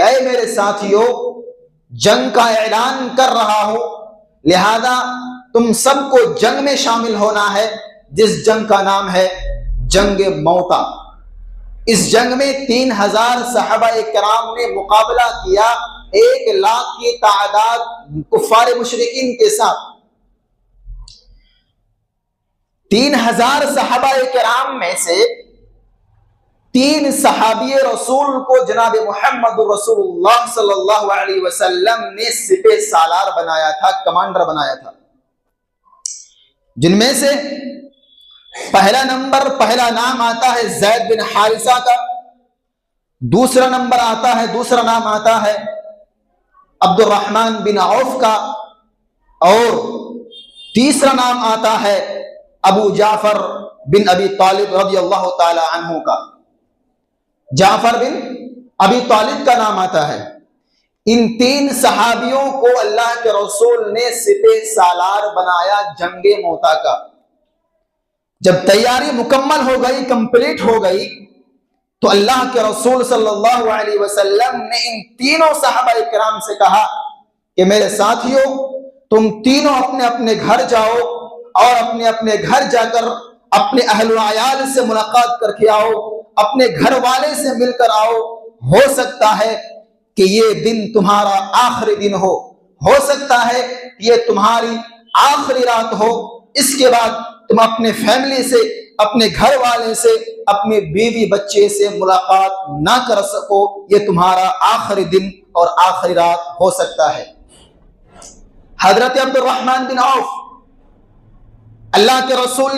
कि ऐ मेरे साथियों, जंग का ऐलान कर रहा हूं, लिहाजा तुम सबको जंग में शामिल होना है, जिस जंग का नाम है जंग मौता। इस जंग में 3000 सहाबाए किराम ने मुकाबला किया 1 लाख की तादाद कुफ्फार मुशरिकीन के साथ। 3000 सहाबाए किराम में से 3 सहाबी रसूल को जनाब मोहम्मद रसूलुल्लाह सल्लल्लाहु अलैहि वसल्लम ने सिपह सालार बनाया था, कमांडर बनाया था, जिनमें से पहला नाम आता है ज़ैद बिन हारिसा का, दूसरा नाम आता है अब्दुर्रहमान बिन औफ का, और तीसरा नाम आता है अबू जाफर बिन अबी तालिब रज़ियल्लाहु ताला अन्हु का। जाफर बिन अबी तालिब का नाम आता है। इन 3 सहाबियों को अल्लाह के रसूल ने सिपह सालार बनाया जंगे मौता का। जब तैयारी मुकम्मल हो गई, कंप्लीट हो गई, तो अल्लाह के रसूल सल्लल्लाहु अलैहि वसल्लम ने इन तीनों सहाबाए किराम से कहा कि मेरे साथियों, तुम तीनों अपने अपने घर जाओ और अपने अपने घर जाकर अपने अहल अयाल से मुलाकात करके आओ, अपने घर वाले से मिलकर आओ। हो सकता है कि ये दिन तुम्हारा आखिरी दिन हो सकता है ये तुम्हारी आखिरी रात हो। इसके बाद तुम अपने फैमिली से, अपने घर वाले से, अपने बीवी बच्चे से मुलाकात ना कर सको, ये तुम्हारा आखिरी दिन और आखिरी रात हो सकता है। हजरत अब्दुर्रहमान बिन औफ अल्लाह के रसूल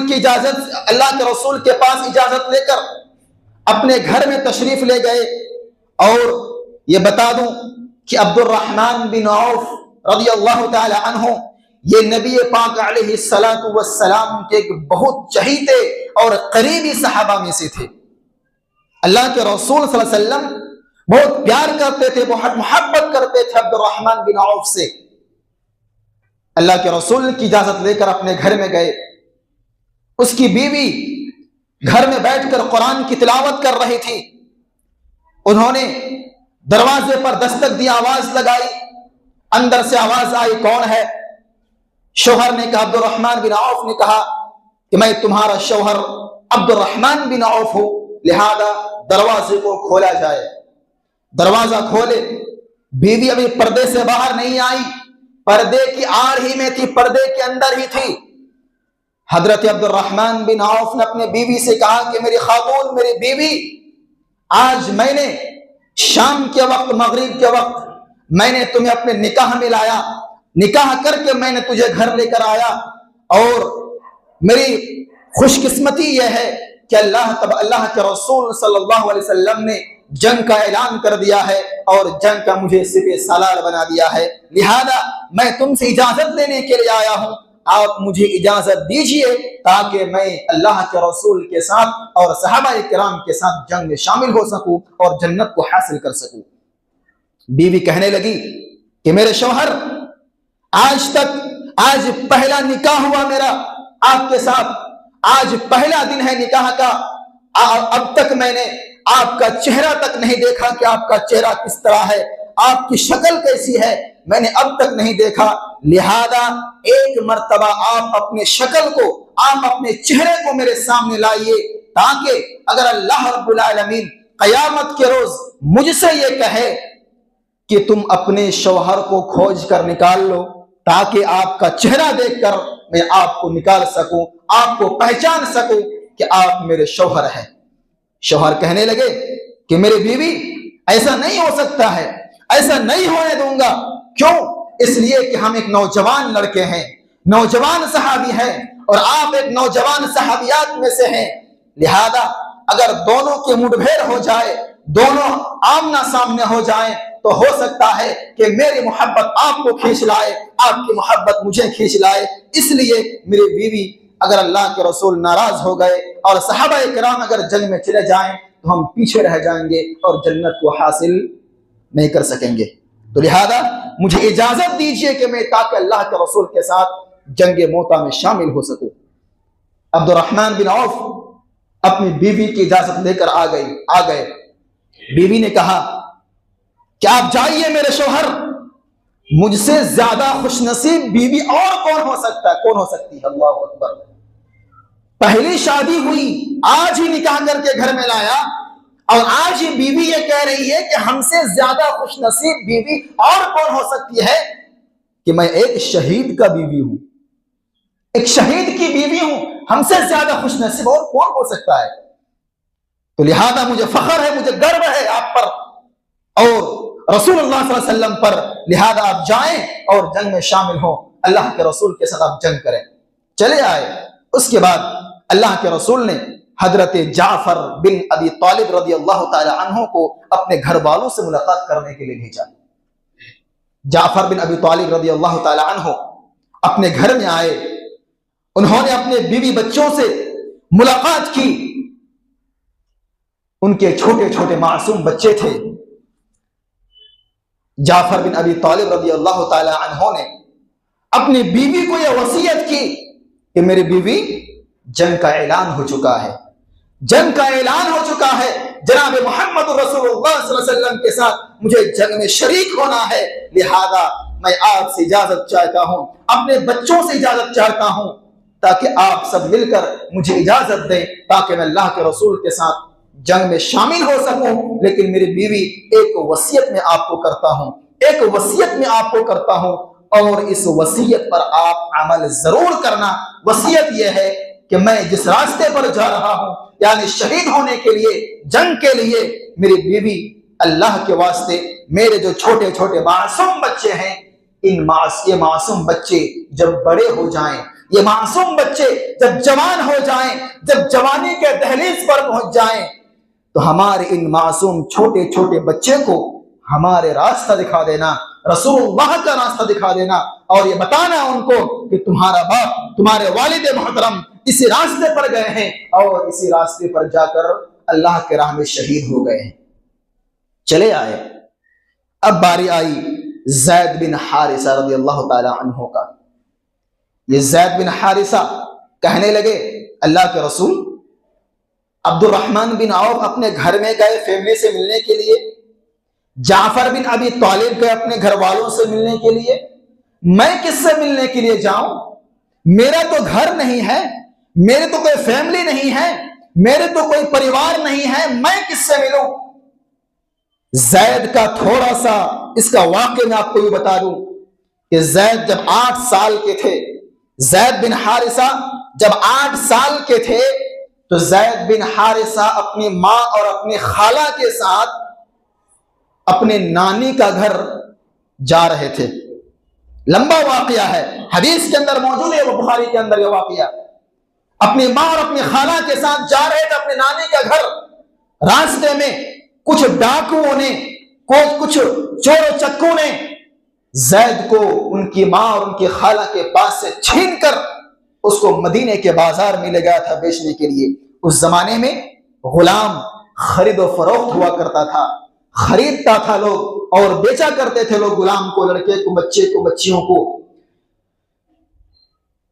के पास इजाजत लेकर अपने घर में तशरीफ ले गए। और ये बता दूं कि अब्दुर्रहमान बिन औफ रज़ियल्लाहु ताला अन्हु ये नबी पाक अलैहिस्सलातु वस्सलाम के एक बहुत चहीते और करीबी सहाबा में से थे। अल्लाह के रसूल सल्लल्लाहु अलैहि वसल्लम बहुत प्यार करते थे, बहुत मोहब्बत करते थे अब्दुर्रहमान बिन औफ से। अल्लाह के रसूल की इजाजत लेकर अपने घर में गए। उसकी बीवी घर में बैठकर कुरान की तिलावत कर रही थी। उन्होंने दरवाजे पर दस्तक दी, आवाज लगाई। अंदर से आवाज आई, कौन है? शौहर ने कहा, अब्दुर्रहमान बिन औफ ने कहा कि मैं तुम्हारा शौहर अब्दुर्रहमान बिन औफ हूं, लिहाजा दरवाजे को खोला जाए। दरवाजा खोले। बीवी अभी पर्दे से बाहर नहीं आई, पर्दे की आड़ ही में थी, पर्दे के अंदर ही थी। हजरत अब्दुर्रहमान बिन औफ ने अपने बीवी से कहा कि मेरी खातून, मेरी बीवी, आज मैंने शाम के वक्त, मगरिब के वक्त मैंने तुम्हें अपने निकाह में लाया, निकाह करके मैंने तुझे घर लेकर आया। और मेरी खुशकिस्मती यह है कि अल्लाह के रसूल सल्लल्लाहु अलैहि वसल्लम ने जंग का ऐलान कर दिया है और जंग का मुझे सिपह सालार बना दिया है, लिहाजा मैं तुमसे इजाजत लेने के लिए आया हूं। आप मुझे इजाजत दीजिए ताकि मैं अल्लाह के रसूल के साथ और सहाबाए किराम के साथ जंग में शामिल हो सकूं और जन्नत को हासिल कर सकूं। बीवी कहने लगी कि मेरे शौहर, आज पहला निकाह हुआ मेरा आपके साथ, आज पहला दिन है निकाह का। अब तक मैंने आपका चेहरा तक नहीं देखा कि आपका चेहरा किस तरह है, आपकी शक्ल कैसी है, मैंने अब तक नहीं देखा। लिहाजा एक मर्तबा आप अपने शक्ल को, आप अपने चेहरे को मेरे सामने लाइए, ताकि अगर अल्लाह रब्बुल आलमीन कयामत के रोज मुझसे ये कहे कि तुम अपने शौहर को खोज कर निकाल लो, ताकि आपका चेहरा देखकर मैं आपको निकाल सकूं, आपको पहचान सकूं कि आप मेरे शौहर हैं। शौहर कहने लगे कि मेरी बीवी, ऐसा नहीं हो सकता है, ऐसा नहीं होने दूंगा। क्यों? इसलिए कि हम एक नौजवान लड़के हैं, नौजवान सहाबी हैं और आप एक नौजवान सहाबियात में से हैं। लिहाजा अगर दोनों की मुठभेड़ हो जाए, दोनों आमना सामने हो जाएं, तो हो सकता है कि मेरी मोहब्बत आपको खींच लाए, आपकी मोहब्बत मुझे खींच लाए। इसलिए मेरी बीवी, अगर अल्लाह के रसूल नाराज हो गए और सहाबाए किराम अगर जंग में चले जाएं, तो हम पीछे रह जाएंगे और जन्नत को हासिल नहीं कर सकेंगे। तो लिहाजा मुझे इजाजत दीजिए कि मैं ताकि अल्लाह के रसूल के साथ जंग मौता में शामिल हो सकूं। अब्दुर्रहमान बिन औफ अपनी बीवी की इजाजत लेकर आ गए। बीवी ने कहा कि आप जाइए मेरे शौहर, मुझसे ज्यादा खुशनसीब बीवी और कौन हो सकता है, कौन हो सकती है। अल्लाह अकबर। पहली शादी हुई, आज ही निकाह करके घर में लाया, और आज ही बीवी ये कह रही है कि हमसे ज्यादा खुशनसीब बीवी और कौन हो सकती है कि मैं एक शहीद का बीवी हूं, एक शहीद की बीवी हूं, हमसे ज्यादा खुशनसीब और कौन हो सकता है। तो लिहाजा मुझे फख्र है, मुझे गर्व है आप पर और रसूलुल्लाह सल्लल्लाहु अलैहि वसल्लम पर। लिहाजा आप जाएं और जंग में शामिल हो, अल्लाह के रसूल के साथ आप जंग करें। चले आए। उसके बाद अल्लाह के रसूल ने हजरत जाफर बिन अबी तालिब रदियल्लाहु ताला अन्हु को अपने घर वालों से मुलाकात करने के लिए भेजा। जाफर बिन अबी तालिब रदियल्लाहु ताला अन्हु अपने घर में आए, उन्होंने अपने बीवी बच्चों से मुलाकात की। उनके छोटे छोटे मासूम बच्चे थे। जाफर बिन अबी तालिब रदियल्लाहु ताला अन्हु ने अपनी बीवी को यह वसीयत की कि मेरी बीवी, जंग का ऐलान हो चुका है, जंग का ऐलान हो चुका है, जनाब मोहम्मद रसूलुल्लाह सल्लल्लाहु अलैहि वसल्लम के साथ मुझे जंग में शरीक होना है। लिहाजा मैं आपसे इजाजत चाहता हूं, अपने बच्चों से इजाजत चाहता हूं, ताकि आप सब मिलकर मुझे इजाजत दें, ताकि मैं अल्लाह के रसूल के साथ जंग में शामिल हो सकूं। लेकिन मेरी बीवी, एक वसीयत में आपको करता हूं, एक वसीयत में आपको करता हूं, और इस वसीयत पर आप अमल जरूर करना। वसीयत यह है कि मैं जिस रास्ते पर जा रहा हूं, यानी शहीद होने के लिए, जंग के लिए, मेरी बीवी, अल्लाह के वास्ते मेरे जो छोटे छोटे मासूम बच्चे हैं, ये मासूम बच्चे जब बड़े हो जाएं, ये मासूम बच्चे जब जवान हो जाएं, जब जवानी के दहलीज पर पहुंच जाएं, तो हमारे इन मासूम छोटे छोटे बच्चे को हमारे रास्ता दिखा देना, रसूलुल्लाह का रास्ता दिखा देना, और ये बताना उनको कि तुम्हारा बाप, तुम्हारे वालिद मोहतरम इसी रास्ते पर गए हैं और इसी रास्ते पर जाकर अल्लाह के राह में शहीद हो गए हैं। चले आए। अब बारी आई ज़ैद बिन हारिसा रज़ियल्लाहु ताला अन्हु का। ये ज़ैद बिन हारिसा कहने लगे, अल्लाह के रसूल, अब्दुर्रहमान बिन औफ अपने घर में गए फैमिली से मिलने के लिए, जाफर बिन अबी तालिब गए अपने घर वालों से मिलने के लिए, मैं किससे मिलने के लिए जाऊं? मेरा तो घर नहीं है, मेरे तो कोई फैमिली नहीं है, मेरे तो कोई परिवार नहीं है, मैं किससे मिलूं? ज़ैद का थोड़ा सा इसका वाक़या मैं आपको ये बता दूं कि ज़ैद जब 8 साल के थे, ज़ैद बिन हारिसा जब 8 साल के थे, तो ज़ैद बिन हारिसा अपनी मां और अपनी खाला के साथ अपने नानी का घर जा रहे थे। लंबा वाक़या है, हदीस के अंदर मौजूद है, वो बुखारी के अंदर ये वाक़या। अपनी मां और अपनी खाला के साथ जा रहे थे अपने नानी का घर। रास्ते में कुछ डाकुओं ने, कुछ चोर चक्कों ने ज़ैद को उनकी मां और उनकी खाला के पास से छीन कर उसको मदीने के बाजार में ले गया था बेचने के लिए। उस जमाने में गुलाम खरीद और फरोख्त हुआ करता था, खरीदता था लोग और बेचा करते थे लोग गुलाम को, लड़के को, बच्चे को, बच्चियों को।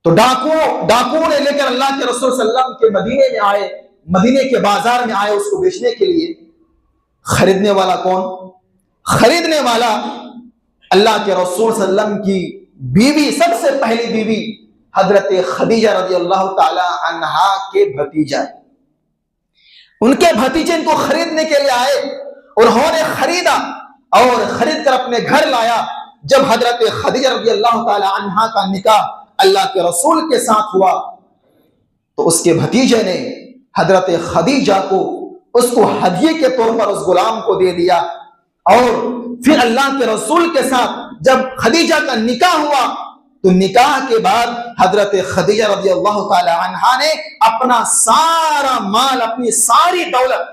तो डाकुओं ने लेकर अल्लाह के रसूल सल्लल्लाहु अलैहि वसल्लम के मदीने में आए, मदीने के बाजार में आए उसको बेचने के लिए। खरीदने वाला कौन? खरीदने वाला अल्लाह के रसूल सल्लल्लाहु अलैहि वसल्लम की बीवी, सबसे पहली बीवी हजरत खदीजा रज़ियल्लाहु ताला अन्हा के भतीजा। उनके भतीजे इनको खरीदने के लिए आए, उन्होंने खरीदा और खरीद कर अपने घर लाया। जब हजरत खदीजा रज़ियल्लाहु ताला अन्हा का निकाह अल्लाह के रसूल के साथ हुआ, तो उसके भतीजे ने हजरत खदीजा को उसको हदिये के तौर पर उस गुलाम को दे दिया। और फिर अल्लाह के रसूल के साथ जब खदीजा का निकाह हुआ, तो निकाह के बाद हजरत खदीजा रज़ियल्लाहु ताला अन्हा ने अपना सारा माल, अपनी सारी दौलत,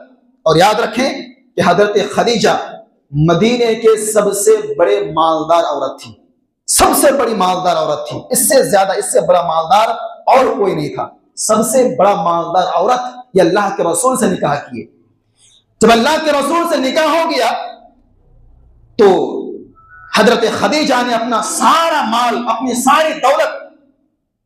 और याद रखें कि हजरत खदीजा मदीने के सबसे बड़े मालदार औरत थी, सबसे बड़ी मालदार औरत थी। इससे ज्यादा, इससे बड़ा मालदार और कोई नहीं था। सबसे बड़ा मालदार औरत ये अल्लाह के रसूल से निकाह किए। जब अल्लाह के रसूल से निकाह हो गया, तो हजरत खदीजा ने अपना सारा माल, अपनी सारी दौलत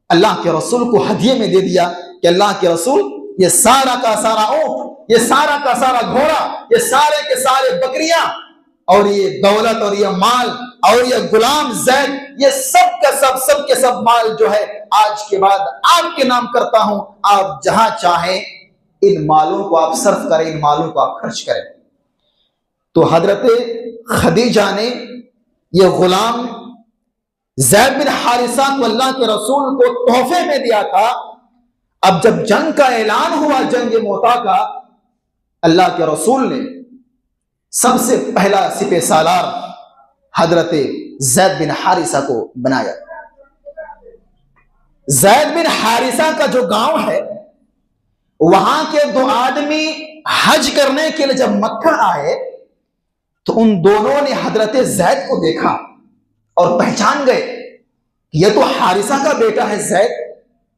अल्लाह के रसूल को हदिये में दे दिया कि अल्लाह के रसूल, ये सारा का सारा ऊंट, ये सारा का सारा घोड़ा, ये सारे के सारे बकरियां और ये दौलत और ये माल और ये गुलाम जैद, ये सब के सब माल जो है आज के बाद आपके नाम करता हूं, आप जहां चाहें इन मालों को आप सर्फ करें, इन मालों को आप खर्च करें। तो हजरत खदीजा ने ये गुलाम ज़ैद बिन हारिसा को अल्लाह के रसूल को तोहफे में दिया था। अब जब जंग का ऐलान हुआ, जंग मोता का, अल्लाह के रसूल ने सबसे पहला सिपह सालार हजरत ज़ैद बिन हारिसा को बनाया। ज़ैद बिन हारिसा का जो गांव है, वहां के दो आदमी हज करने के लिए जब मक्का आए तो उन दोनों ने हजरत ज़ैद को देखा और पहचान गए, यह तो हारिसा का बेटा है ज़ैद,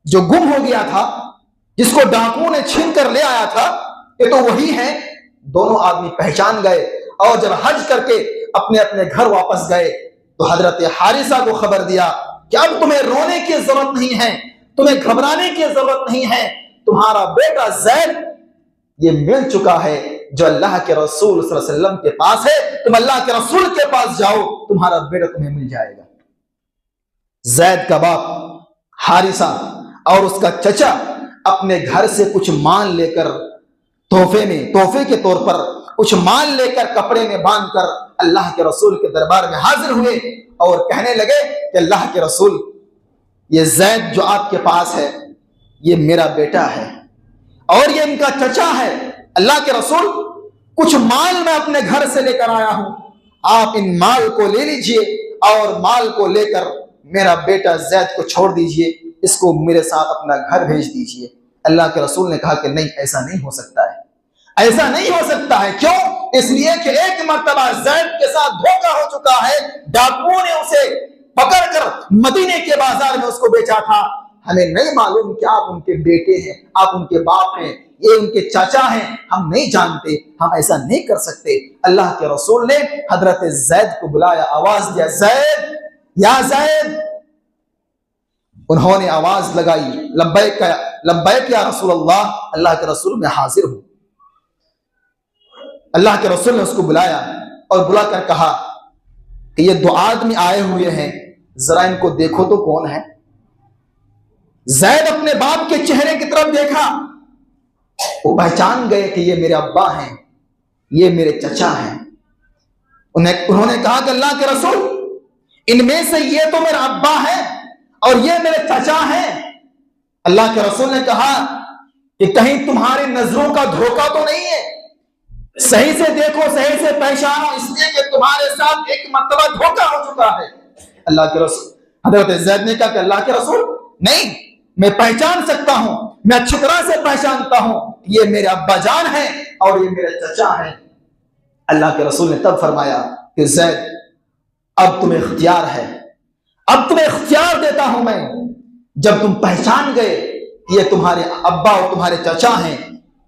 जो गुम हो गया था, जिसको डाकुओं ने छीन कर ले आया था, ये तो वही है। दोनों आदमी पहचान गए और जब हज करके अपने अपने घर वापस गए तो हजरत हारिसा को खबर दिया कि अब तुम्हें रोने की जरूरत नहीं है, तुम्हें घबराने की जरूरत नहीं है, तुम्हारा बेटा ज़ैद ये मिल चुका है जो अल्लाह के रसूल सल्लल्लाहु अलैहि वसल्लम के पास है। तुम अल्लाह के रसूल के पास जाओ, तुम्हारा बेटा तुम्हें मिल जाएगा। ज़ैद का बाप हारिसा और उसका चचा अपने घर से कुछ माल लेकर तोहफे के तौर पर कुछ माल लेकर कपड़े में बांधकर अल्लाह के रसूल के दरबार में हाजिर हुए और कहने लगे कि अल्लाह के रसूल, ये ज़ैद जो आपके पास है ये मेरा बेटा है और ये इनका चचा है। अल्लाह के रसूल, कुछ माल मैं अपने घर से लेकर आया हूं, आप इन माल को ले लीजिए और माल को लेकर मेरा बेटा ज़ैद को छोड़ दीजिए, इसको मेरे साथ अपना घर भेज दीजिए। अल्लाह के रसूल ने कहा कि नहीं, ऐसा नहीं हो सकता है, ऐसा नहीं हो सकता है। क्यों? इसलिए कि एक मर्तबा ज़ैद के साथ धोखा हो चुका है, डाकुओं ने उसे पकड़कर मदीने के बाजार में उसको बेचा था। हमें नहीं मालूम कि आप उनके बेटे हैं, आप उनके बाप हैं, ये उनके चाचा हैं, हम नहीं जानते, हम ऐसा नहीं कर सकते। अल्लाह के रसूल ने हजरत ज़ैद को बुलाया, आवाज दिया, ज़ैद, या ज़ैद। उन्होंने आवाज लगाई, लब्बैक या रसूल अल्लाह, अल्लाह के रसूल मैं हाजिर हूं। अल्लाह के रसूल ने उसको बुलाया और बुलाकर कहा कि ये दो आदमी आए हुए हैं, जरा इनको देखो तो कौन है। ज़ैद अपने बाप के चेहरे की तरफ देखा, वो पहचान गए कि ये मेरे अब्बा हैं, ये मेरे चचा हैं। उन्होंने कहा कि अल्लाह के रसूल, इनमें से ये तो मेरा अब्बा है और ये मेरे चचा हैं। अल्लाह के रसूल ने कहा कि कहीं तुम्हारी नजरों का धोखा तो नहीं है, सही से देखो, सही से पहचानो, इसलिए कि तुम्हारे साथ एक मर्तबा धोखा हो चुका है। अल्लाह के रसूल, हजरत ज़ैद ने कहा कि अल्लाह के रसूल, नहीं, मैं पहचान सकता हूं, मैं अच्छी तरह से पहचानता हूं, ये मेरे अब्बा जान हैं और ये मेरे चचा हैं। अल्लाह के रसूल ने तब फरमाया कि ज़ैद, अब तुम्हें इख्तियार है, अब तुम्हें इख्तियार देता हूं मैं। जब तुम पहचान गए ये तुम्हारे अब्बा और तुम्हारे चचा हैं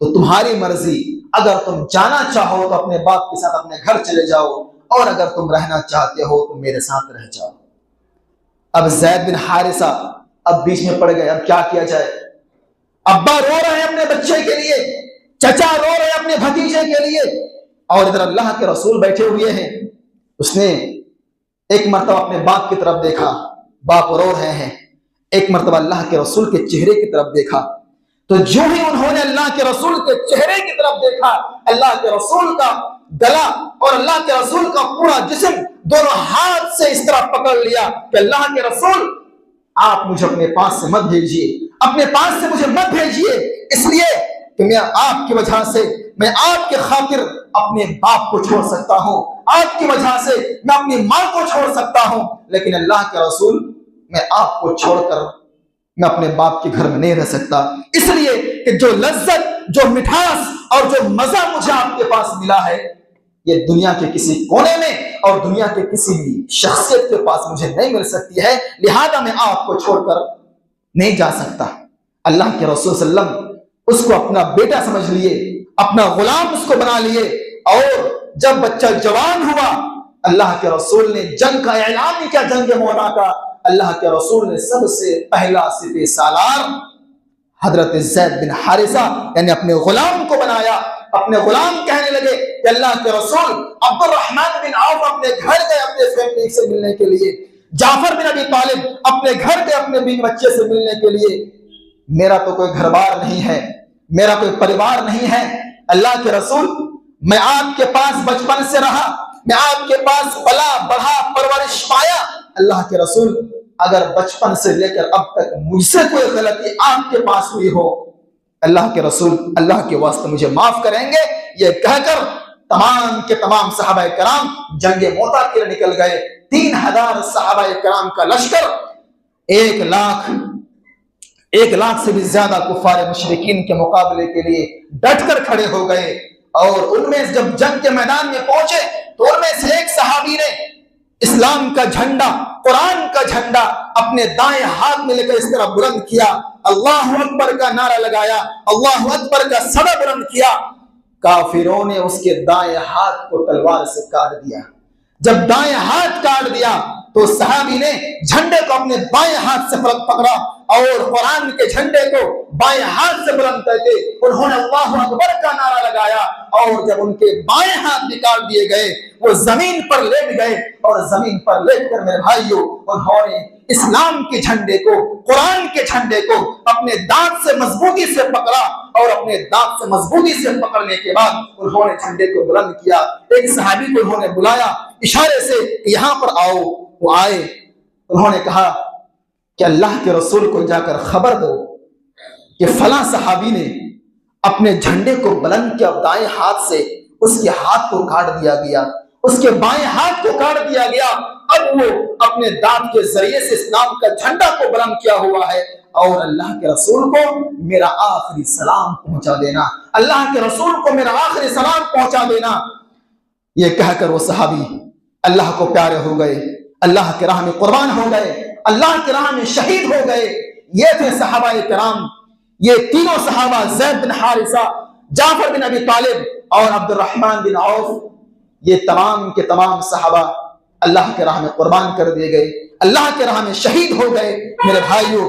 तो तुम्हारी मर्जी, अगर तुम जाना चाहो तो अपने बाप के साथ अपने घर चले जाओ और अगर तुम रहना चाहते हो तो मेरे साथ रह जाओ। अब ज़ैद बिन हारिसा अब बीच में पड़ गए, अब क्या किया जाए। अब्बा रो रहे हैं अपने बच्चे के लिए, चचा रो रहे हैं अपने भतीजे के लिए, और इधर अल्लाह के रसूल बैठे हुए हैं। उसने एक मर्तबा अपने बाप की तरफ देखा, बाप रो रहे हैं, एक मर्तबा अल्लाह के रसूल के चेहरे की तरफ देखा, तो जो ही उन्होंने अल्लाह के रसूल के चेहरे की तरफ देखा, अल्लाह के रसूल का गला और अल्लाह के रसूल का पूरा जिस्म दोनों हाथ से इस तरह पकड़ लिया कि अल्लाह के रसूल, आप मुझे अपने पास से मत भेजिए, अपने पास से मुझे मत भेजिए, इसलिए कि मैं आपकी वजह से, मैं आपके खातिर अपने बाप को छोड़ सकता हूं, आपकी वजह से मैं अपनी मां को छोड़ सकता हूं, लेकिन अल्लाह के रसूल, मैं आपको छोड़कर मैं अपने बाप के घर में नहीं रह सकता। इसलिए कि जो लज्जत, जो मिठास और जो मजा मुझे आपके पास मिला है, ये दुनिया के किसी कोने में और दुनिया के किसी भी शख्सियत के पास मुझे नहीं मिल सकती है, लिहाजा मैं आपको छोड़कर नहीं जा सकता। अल्लाह के रसूल सल्लम उसको अपना बेटा समझ लिए, अपना गुलाम उसको बना लिए, और जब बच्चा जवान हुआ, अल्लाह के रसूल ने जंग का ऐलान नहीं किया, जंग मोता का। अल्लाह के रसूल ने सबसे पहला सिपह सालार हजरत ज़ैद बिन हारिसा यानी अपने गुलाम को बनाया अपने गुलाम कहने लगे कि अल्लाह के रसूल, अब्दुर्रहमान बिन औफ अपने घर गए अपने फैमिली से मिलने के लिए, जाफर बिन अबी तालिब अपने घर गए अपने बीवी बच्चे से मिलने के लिए, मेरा तो कोई घर बार नहीं है, मेरा कोई परिवार नहीं है। अल्लाह के रसूल, मैं आपके पास बचपन से रहा, मैं आपके पास पला बढ़ा परवरिश पाया। अल्लाह के रसूल, अगर बचपन से लेकर अब तक मुझसे कोई गलती आपके पास हुई हो, अल्लाह के रसूल अल्लाह के वास्ते मुझे माफ करेंगे। ये कहकर तमाम के तमाम सहाबा कराम जंगे मोता के लिए निकल गए। 3000 सहाबा कराम का लश्कर 1 लाख से भी ज्यादा कुफार मुशरिकीन के मुकाबले के लिए डटकर खड़े हो गए। और उनमें जब जंग के मैदान में पहुंचे तो उनमें से एक सहाबी ने इस्लाम का झंडा, कुरान का झंडा अपने दाएं हाथ में लेकर इस तरह बुलंद किया, अल्लाह अकबर का नारा लगाया, अल्लाह अकबर का सदा बुलंद किया। काफिरों ने उसके दाएं हाथ को तलवार से काट दिया। जब दाएं हाथ काट दिया तो सहाबी ने झंडे को अपने बाएं हाथ से पकड़ा और कुरान के झंडे को बाएं हाथ से बुलंद करके उन्होंने अल्लाह अकबर का नारा लगाया। और जब उनके बाएं हाथ निकाल दिए गए, वो जमीन पर लेट गए और जमीन पर लेटकर मेरे भाइयों उन्होंने इस्लाम के झंडे को, कुरान के झंडे को अपने दांत से मजबूती से पकड़ा और अपने दांत से मजबूती से पकड़ने के बाद उन्होंने झंडे को बुलंद किया। एक सहाबी को उन्होंने बुलाया इशारे से, यहाँ पर आओ। वो आए, उन्होंने कहा कि अल्लाह के रसूल को जाकर खबर दो कि फला सहाबी ने अपने झंडे को बुलंद किया, दाएं हाथ से उसके हाथ को काट दिया गया, उसके बाएं हाथ को काट दिया गया। अब वो अपने दांत के जरिए से इस्लाम का झंडा को बुलंद किया हुआ है और अल्लाह के रसूल को मेरा आखिरी सलाम पहुंचा देना, अल्लाह के रसूल को मेरा आखिरी सलाम पहुंचा देना। ये कहकर वो सहाबी अल्लाह को प्यारे हो गए, अल्लाह के राह में कुर्बान हो गए, अल्लाह के राह में शहीद हो गए। ये थे सहाबाए किराम, ये तीनों सहाबा, ज़ैद बिन हारिसा, जाफर बिन अबी तालिब और अब्दुर्रहमान बिन औफ। ये तमाम के तमाम सहाबा अल्लाह के राह में कुर्बान कर दिए गए, अल्लाह के राह में शहीद हो गए। मेरे भाइयों,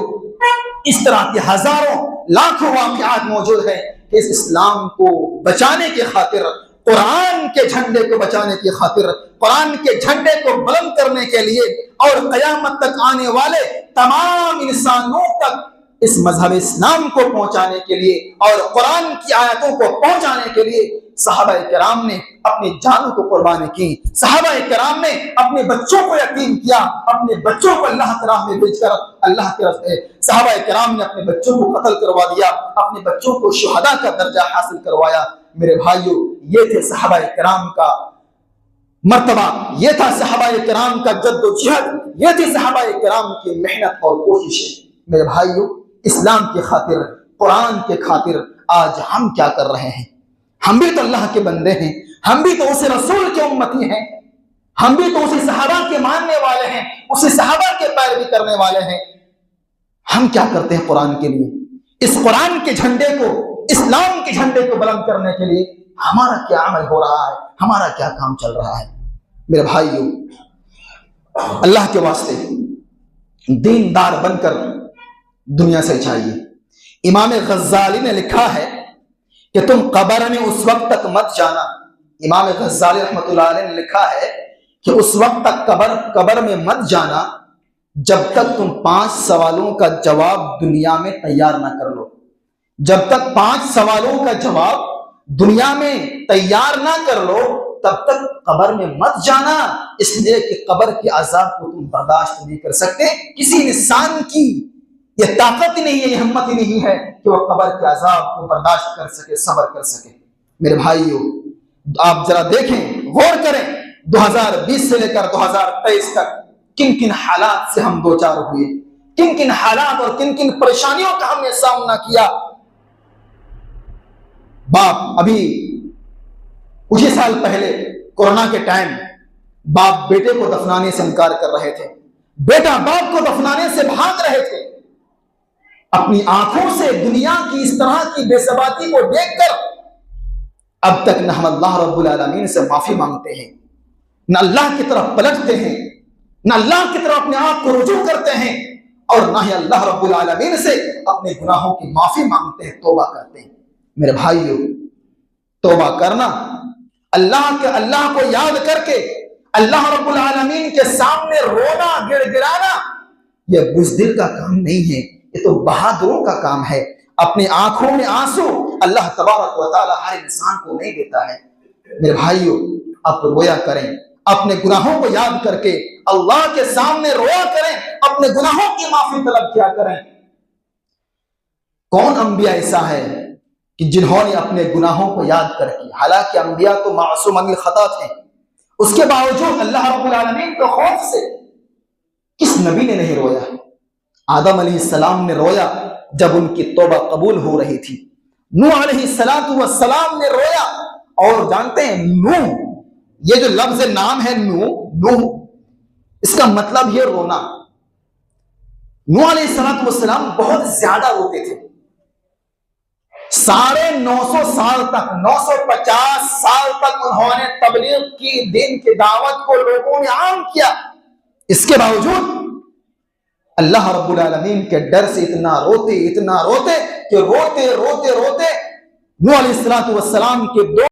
इस तरह के हजारों लाखों वाक़ियात मौजूद हैं कि इस इस्लाम को बचाने की खातिर, कुरान के झंडे को बचाने की खातिर, कुरान के झंडे को बुलंद करने के लिए और क़यामत तक आने वाले तमाम इंसानों तक इस मजहब इस्लाम को पहुंचाने के लिए और कुरान की आयतों को पहुंचाने के लिए सहाबाए किराम ने अपनी जानों को कुर्बानी की। सहाबाए किराम ने अपने बच्चों को यतीम किया, अपने बच्चों को अल्लाह के राह में भेजकर अल्लाह के रास्ते। सहाबाए किराम ने अपने बच्चों को कत्ल करवा दिया, अपने बच्चों को शुहदा का दर्जा हासिल करवाया। मेरे भाइयों, ये थे सहाबाए किराम का मर्तबा, ये था सहाबाए किराम का जद्दोजहद, ये थी सहाबाए किराम की मेहनत और कोशिशें। मेरे भाइयों, इस्लाम की खातिर, कुरान के खातिर आज हम क्या कर रहे हैं? हम भी तो अल्लाह के बंदे हैं, हम भी तो उसे रसूल के उम्मती हैं, हम भी तो उसी सहाबा के मानने वाले हैं, उसी सहाबा के पैरवी करने वाले हैं। हम क्या करते हैं कुरान के लिए? इस कुरान के झंडे को, इस्लाम के झंडे को बुलंद करने के लिए हमारा क्या अमल हो रहा है, हमारा क्या काम चल रहा है? मेरे भाइयों, अल्लाह के वास्ते दीनदार बनकर दुनिया से चाहिए। इमाम गज़्ज़ाली ने लिखा है कि तुम कब्र में उस वक्त तक मत जाना। इमाम गज़्ज़ाली रहमतुल्लाह अलैह ने लिखा है कि उस वक्त तक कब्र में मत जाना जब तक तुम 5 सवालों का जवाब दुनिया में तैयार ना कर लो। जब तक 5 सवालों का जवाब दुनिया में तैयार ना कर लो, तब तक कब्र में मत जाना, इसलिए कि कब्र के अज़ाब को तुम बर्दाश्त नहीं कर सकते। किसी इंसान की ये ताकत ही नहीं है, ये हिम्मत ही नहीं है कि वह कब्र के अज़ाब को बर्दाश्त कर सके, सब्र कर सके। मेरे भाइयों, आप जरा देखें, गौर करें, 2020 से लेकर 2023 तक किन किन हालात से हम दो चार हुए, किन किन हालात और किन किन परेशानियों का हमने सामना किया। बाप अभी कुछ ही साल पहले कोरोना के टाइम बाप बेटे को दफनाने से इनकार कर रहे थे, बेटा बाप को दफनाने से भाग रहे थे। अपनी आंखों से दुनिया की इस तरह की बेसबाती को देखकर अब तक न हम अल्लाह रब्बुल आलमीन से माफी मांगते हैं, न अल्लाह की तरफ पलटते हैं, न अल्लाह की तरफ अपने आप को रुजू करते हैं और न ही अल्लाह रब्बुल आलमीन से अपने गुनाहों की माफी मांगते हैं, तौबा करते हैं। मेरे भाइयों, तौबा करना, अल्लाह को याद करके अल्लाह रब्बुल आलमीन के सामने रोना, गिड़गिड़ाना, यह बुज़दिल का काम नहीं है, ये तो बहादुरों का काम है। अपनी आंखों में आंसू अल्लाह तबारक व तआला हर इंसान को नहीं देता है। मेरे भाइयों, आप रोया करें, अपने गुनाहों को याद करके अल्लाह के सामने रोया करें, अपने गुनाहों की माफी तलब किया करें। कौन अंबिया ऐसा है कि जिन्होंने अपने गुनाहों को याद करके, हालांकि अंबिया तो मासूम अनिल खता थे, उसके बावजूद अल्लाह रब्बुल आलमीन के खौफ से किस नबी ने नहीं रोया? आदम अलैहिस्सलाम ने रोया जब उनकी तौबा कबूल हो रही थी। नूह अलैहिस्सलातु वस्सलाम ने रोया। और जानते हैं नूह, ये जो लफ्ज नाम है नूह, इसका मतलब ये रोना। नूह अलैहिस्सलातु वस्सलाम बहुत ज्यादा रोते थे। 950 साल तक, 950 साल तक उन्होंने तबलीग की, दीन की दावत को लोगों में आम किया। इसके बावजूद अल्लाह रब्बुल आलमीन के डर से इतना रोते कि रोते रोते रोते नूह अलैहिस्सलातु वस्सलाम के दो